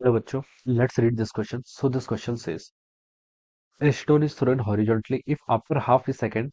Hello बच्चों, let's read this question. So this question says, a stone is thrown horizontally if after half a second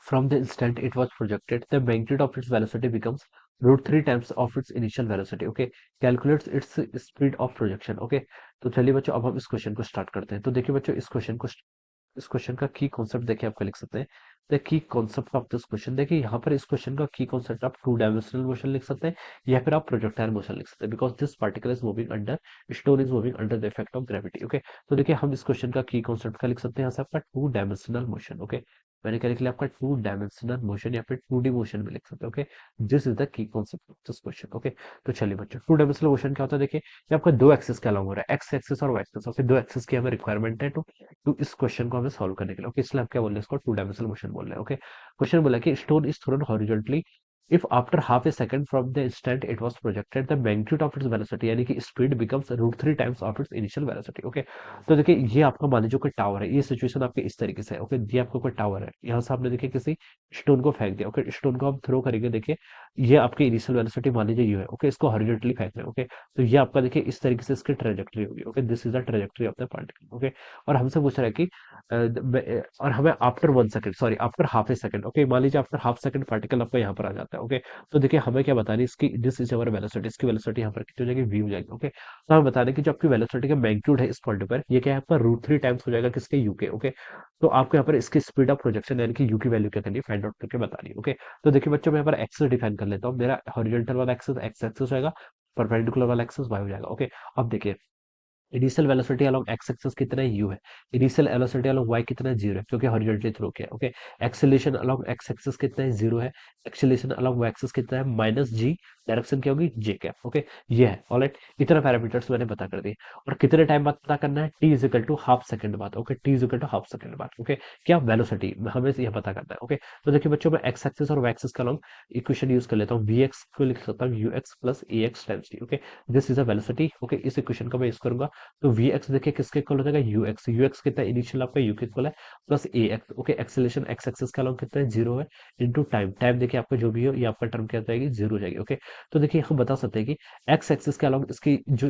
from the instant it was projected, the magnitude of its velocity becomes root 3 times of its initial velocity. Okay, calculates its speed of projection. Okay, तो चलिए बच्चों अब हम इस question को start करते हैं। तो देखिए बच्चों इस क्वेश्चन का की कॉन्सेप्ट देखिए आपको लिख सकते हैं। The key concept of this question देखिए यहाँ पर इस क्वेश्चन का की कॉन्सेप्ट आप टू डायमेंशनल मोशन लिख सकते हैं या फिर आप प्रोजेक्टाइल मोशन लिख सकते हैं because this particle is moving under stone is moving under the effect of gravity. Okay, तो देखिए हम इस क्वेश्चन का की कॉन्सेप्ट का लिख सकते हैं यहाँ से आपका टू डायमेंशनल मोशन। ओके, मैंने क्या लिख लिया आपका टू डायमेंशनल मोशन या फिर टू डी मोशन में लिख सकते हैं। Okay, this is the key concept of this question. Okay, तो चलिए बच्चों टू डायमेंशनल मोशन क्या होता है देखिए ये आपका दो एक्सिस का अलॉन्ग हो रहा है, एक्स एक्सिस और वाई एक्सिस, और फिर दो एक्सिस की हमें रिक्वायरमेंट है तो इस क्वेश्चन को हमें सॉल्व करने के लिए। ओके, इसलिए हम क्या बोल रहे हैं, इसको टू डायमेंशनल मोशन बोल रहे हैं। ओके, क्वेश्चन बोला कि stone is throne horizontally if after half a second from the instant it was projected the magnitude of its velocity यानी कि speed becomes root 3 times of its initial velocity। Okay, तो देखिए ये आपका मान लीजिए कोई टावर है, ये सिचुएशन आपके इस तरीके से है। ओके, ये आपको कोई टावर है, यहाँ से आपने देखिए किसी स्टोन को फेंक दिया। ओके, स्टोन को हम थ्रो करेंगे, देखिए ये आपकी इनिशियल वेलोसिटी मान लीजिए ये है। ओके, इसको हॉरिजॉन्टली फेंक रहे हैं। ओके, तो ये आपका देखिए इस तरीके से इसकी ट्रेजेक्टरी होगी। Okay, this is the trajectory of the particle. Okay, और हमसे पूछ रहा है कि और हमें आफ्टर 1 सेकंड, sorry after half a second. Okay, मान लीजिए आफ्टर हाफ सेकंड पार्टिकल आपका यहाँ पर आ जाता है। ओके, तो देखिए हमें क्या बतानी है, इसकी दिस इज अवर वेलोसिटी, इसकी वेलोसिटी यहाँ पर कितनी हो जाएगी, वी हो जाएगी। ओके, तो हमें बता दें कि जो आपकी वेलोसिटी का मैग्नीट्यूड है इस पॉइंट पर, ये क्या है आपका रूट 3 टाइम्स हो जाएगा किसके, यू के। ओके, तो आपको यहाँ पर इसकी स्पीड ऑफ प्रोजेक्शन यानी कि यू की वैल्यू क्या करनी है, फाइंड आउट करके बतानी है। ओके, तो देखिए बच्चों मैं यहाँ पर एक्सेस डिफाइन कर लेता हूँ। मेरा हॉरिजॉन्टल वाला एक्सेस एक्स एक्सेस होगा, परपेंडिकुलर वाला एक्सेस वाई हो जाएगा। ओके, अब देखिए initial velocity along x axis कितना है, यू है। इनिशियल वेलोसिटी अलोंग वाई कितना है, जीरो है क्योंकि हॉरिजॉन्टली थ्रो किया। Okay, acceleration along x axis कितना है, जीरो है। एक्सेलेरेशन अलोंग वाई एक्सिस कितना है, माइनस जी। डायरेक्शन क्या होगी, जे कैप। ओके, ये है ऑलराइट, इतना पैरामीटर्स मैंने पता कर दिए। और कितने टाइम बाद पता करना है, T is equal to half second बाद। Okay, T is equal to half second बाद। ओके, क्या वेलोसिटी हमें यह पता करना है। ओके, तो देखिए बच्चों मैं एक्स एक्सिस और वाई एक्सिस का अलोंग इक्वेशन यूज कर लेता हूँ, वी एक्स को लिख सकता हूँ you x plus A x times T. Okay, this is a velocity. Okay, इस इक्वेशन को मैं यूज करूंगा, तो वी एक्स देखिए किसके इक्वल हो जाएगा, यू एक्स। यू एक्स कितना इनिशियल आपका यू के इक्वल है, plus A X. Okay, acceleration X axis का लॉन्ग कितना है, जीरो है, इनटू टाइम। टाइम देखिए आपका जो भी हो, ये आपका टर्म क्या जाएगी, जीरो हो जाएगी। ओके, तो देखिए हम बता सकते हैं कि एक्स एक्सिस के अलॉन्ग इसकी जो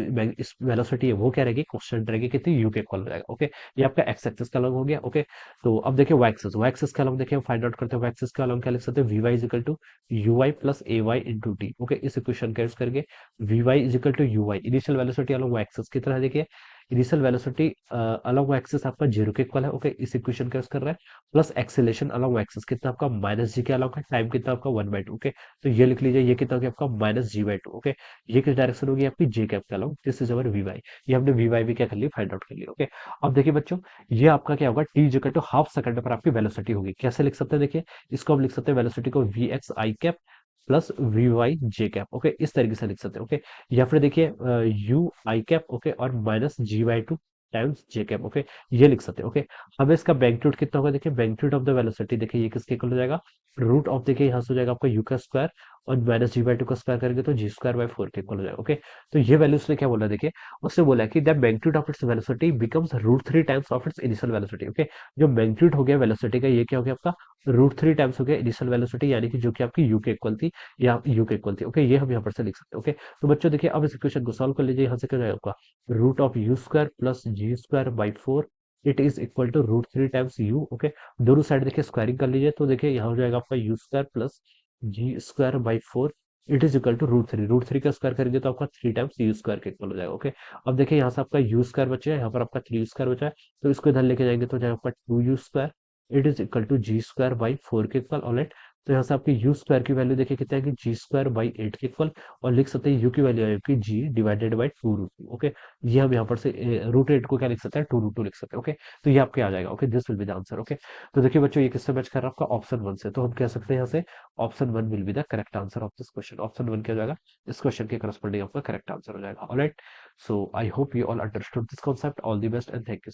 वेलोसिटी है वो क्या रहेगी, कांस्टेंट रहेगी, कितनी, यू के इक्वल हो जाएगा। ओके, ये आपका एक्स एक्सिस का अलॉन्ग हो गया। ओके, तो अब देखिए वाई एक्सिस का अलॉन्ग देखिए हम फाइंड आउट करते हैं। वाई एक्सिस का अलॉन्ग क्या लिख सकते हैं, V Y is equal to U Y plus A Y into T. Okay, इस इक्वेशन का यूज करके V Y is equal to U Y, initial velocity along Y axis की तरह देखिए इनिशियल वेलोसिटी अलॉन्ग एक्सिस आपका zero के equal है। Okay, इस इक्वेशन का यूज कर रहा है, प्लस एक्सेलेरेशन अलॉन्ग एक्सिस कितना आपका, माइनस जी के अलॉन्ग है, टाइम कितना आपका, 1/2। ओके, तो ये लिख लीजिए, ये कितना हो गया आपका, minus G by two. Okay, ये किस डायरेक्शन होगी आपकी, जे कैप के along, this is our V Y. ये हमने वी वाई भी क्या कर लिया, फाइंड आउट कर लिया। ओके, अब देखिए बच्चों ये आपका क्या होगा, T equal to half second पर आपकी वेलोसिटी होगी। कैसे लिख सकते हैं देखिए, इसको हम लिख सकते हैं वेलोसिटी को V X I cap plus V Y J cap. Okay, इस तरीके से लिख सकते हैं। ओके, या फिर देखिए यू आई कैप, ओके, और minus G by two times J cap. Okay, ये लिख सकते हैं। ओके, हमें इसका मैग्नीट्यूड कितना होगा, देखिए मैग्नीट्यूड ऑफ द वेलोसिटी देखिए ये किसके इक्वल हो जाएगा, रूट ऑफ देखिए यहाँ से हो जाएगा आपका यू का स्क्वायर, और माइनस जी बाई टू का स्क्वायर करेंगे तो जी स्क्वायर बाई फोर के इक्वल हो जाएगा। ओके, तो ये वैल्यू उसने क्या बोला देखिए, उसने बोला कि the magnitude of its velocity becomes root 3 times of its initial velocity. Okay, जो मैग्नीट्यूड हो गया वेलोसिटी का, ये क्या हो गया आपका, रूट 3 टाइम्स हो गया इनिशियल वेलोसिटी, यानी कि जो कि आपकी यू के इक्वल थी या यू के इक्वल थी। ओके, ये हम यहाँ पर से लिख सकते हैं। ओके, तो बच्चों देखिए अब इस इक्वेशन को सॉल्व कर लीजिए, यहाँ से क्या जाएगा आपका, root of U square plus G square by four, it is equal to root 3 times U. Okay, दोनों साइड देखिए स्क्वायरिंग कर लीजिए, तो देखिए यहाँ हो जाएगा आपका U square plus G square by four, it is equal to root three का स्क्वायर करेंगे तो आपका 3 टाइम्स यू स्क्वायर के इक्वल हो जाएगा। ओके, अब देखिए यहाँ से आपका यू स्क्वायर बचे, यहाँ पर आपका 3 स्क्वायर बचा है, तो इसको इधर लेके जाएंगे तो जाएगा आपका 2u square, it is equal to G square by four के इक्वल। ऑलराइट, तो यहाँ से आपकी यू स्क्वायर की वैल्यू देखिए कितना है कि जी स्क्वायर बाई एट के इक्वल, और लिख सकते हैं यू की वैल्यू है कि G divided by two root two. Okay, ये हम यहाँ पर से रूट एट को क्या लिख सकते हैं, टू रूट टू लिख सकते हैं। ओके, तो ये आपके आ जाएगा। Okay, this will be the answer. Okay, तो देखिए बच्चों ये किससे मैच कर रहा है आपका, ऑप्शन वन से, तो हम कह सकते हैं यहाँ से option one will be the correct answer of this question. Option one क्या हो जाएगा, इस क्वेश्चन के करस्पॉन्डिंग आपका करेक्ट आंसर हो जाएगा। Alright, so I hope you all understood this concept, all the best and thank you.